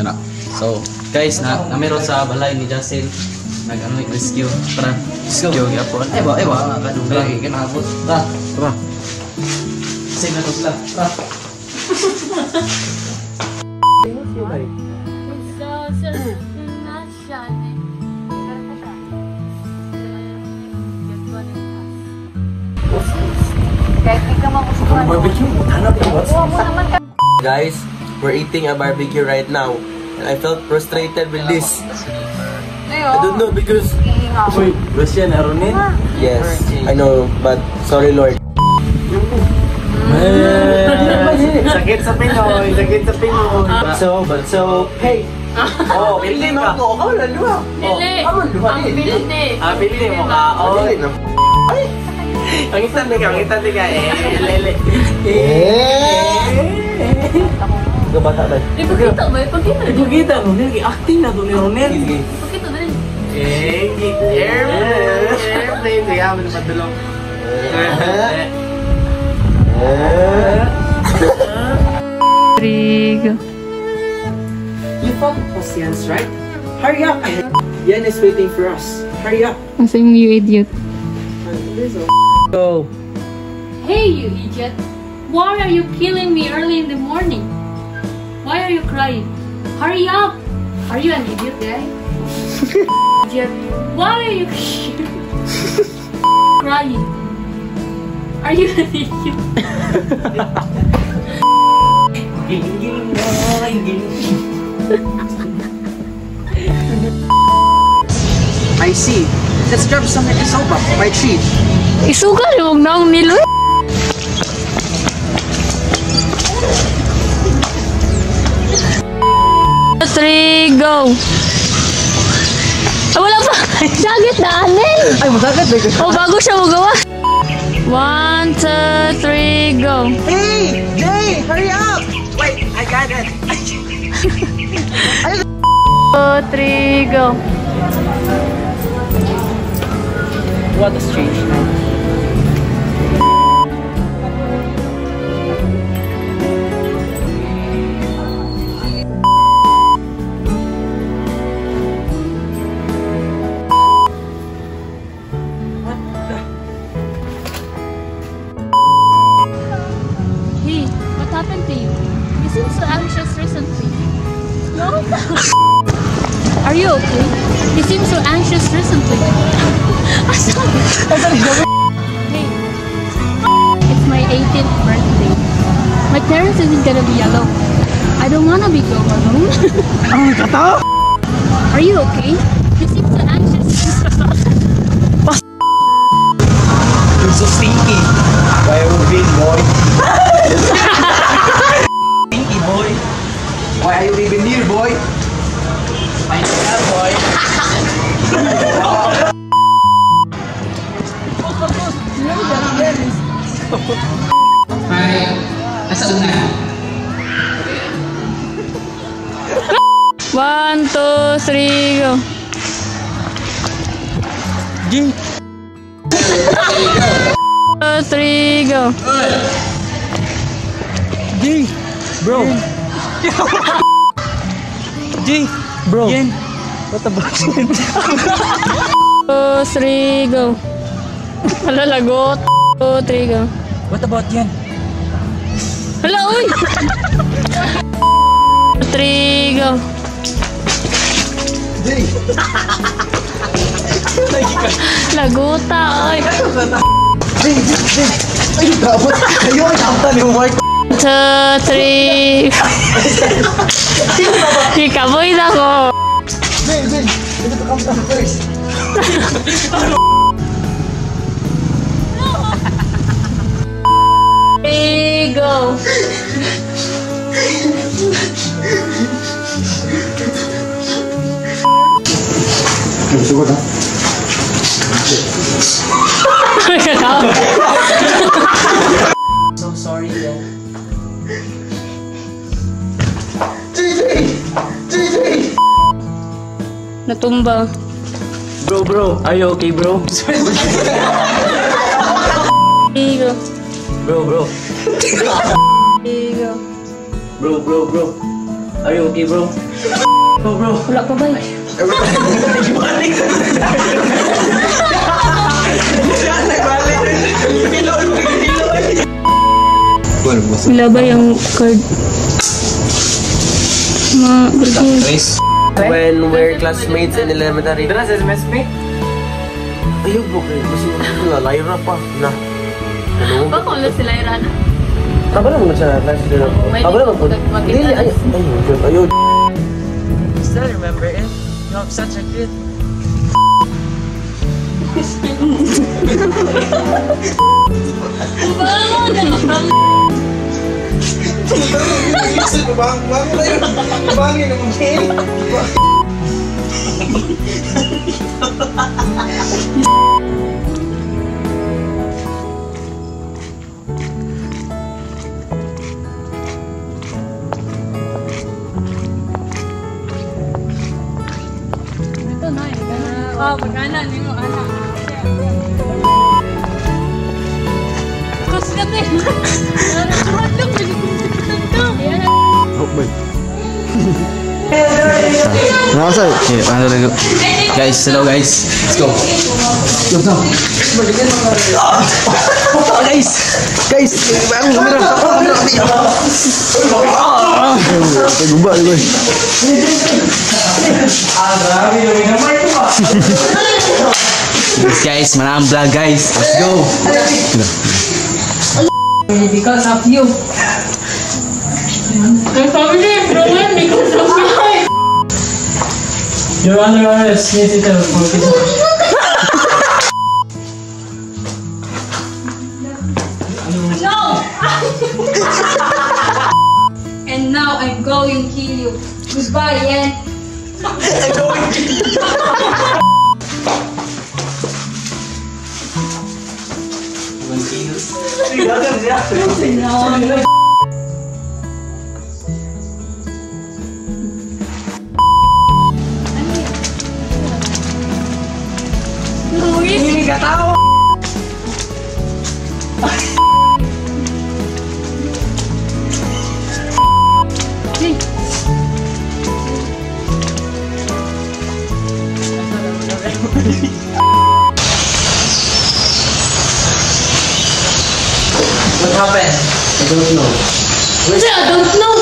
na. So, guys, meron sa balay ni Justin. Nag-ano rescue. Tara. Rescue yapon. Ewa, kadung lagi kinabot. Tara. Sino to sila? Tara. Guys, we're eating a barbecue right now, and I felt frustrated with this. I don't know because Russian Aronin? yes, I know, but sorry Lord. Sakit sa Pinoy. So, hey. Oh, pildi mo ko. Ako lang luha. Pildi mo ka. Ay. Pangitan ka. Lele. Gabata ba? Ipagkita mo. Acting na doon ni Ronel. Ipagkita na rin. Airplane. Sige, amin padulong. Trigo. You found Oceans, right? Hurry up! Yan is waiting for us. Hurry up! Asa yung you idiot? Go! Hey, you idiot! Why are you killing me early in the morning? Why are you crying? Hurry up! Are you an idiot, guy? Idiot! Why are you crying? Are you an idiot? I see. Let's grab some sopa by tree. Isugal yung nang niloy. Three, go! Ah, wala pa! Sagit na anin! Ay, magagat ba? Oh, bago siya magawa. 1, 2, 3, go! Hey! Jay! Hurry up! Wait, I got it! 2, 3, go! What a strange night. Hey, what happened to you? You seem so anxious recently. No? Are you okay? You seem so anxious recently. Hey, it's my 18th birthday. My parents isn't gonna be alone. I don't wanna be go alone. Are you okay? You seem so anxious. You're so stinky. Why are you being boy? Stinky boy. Why are you leaving here, boy? I know, boy. Ay, nasa una. 1, 2, 3, go! G. 2, 3, go! G. Bro. G. Bro. Yen. What about it? 2, 3, go! Hala, lagot! 2, 3, go! What about yan? Hala, uy! 3, go! G. Lagota, oy! G. Ay, dapat. Kayo ay dapat ni Mark. 2, 3... Ikaboy na ko! G. Ito ka kamta first. Go! Sugod ha? So sorry then. JJ! Natumba. Bro, are you okay, bro? Go. Bro. Go. Bro. Are you okay, bro? Bro. Wala pa ba? Wala ba yung card? Trace. When we're classmates in elementary. Tara, sa SMS me. Ayaw bro, kasi na Lyra pa. Na. Ano? Baka ulit sila Irana. Tama naman sa class dito. Tama naman po. Hindi, ayaw. Still remember it? You have such a good... Ito na eh. Oh, pagkanan yung anak. Kasi kasi. Nakakahadok. Nasa? Okay, paano na go? Guys, hello guys. Let's go. Let's go. Guys! Guys! Parang kamera! Guba, guba. Guys, manang vlog guys. Let's go. Because of you. Ang sabi niya, Rowan, because of you. Your Honor, arrest me to tell No! And now I'm going to kill you. Goodbye, and... I'm going to kill you. Hindi ka tao! What happened? I don't know. I don't know.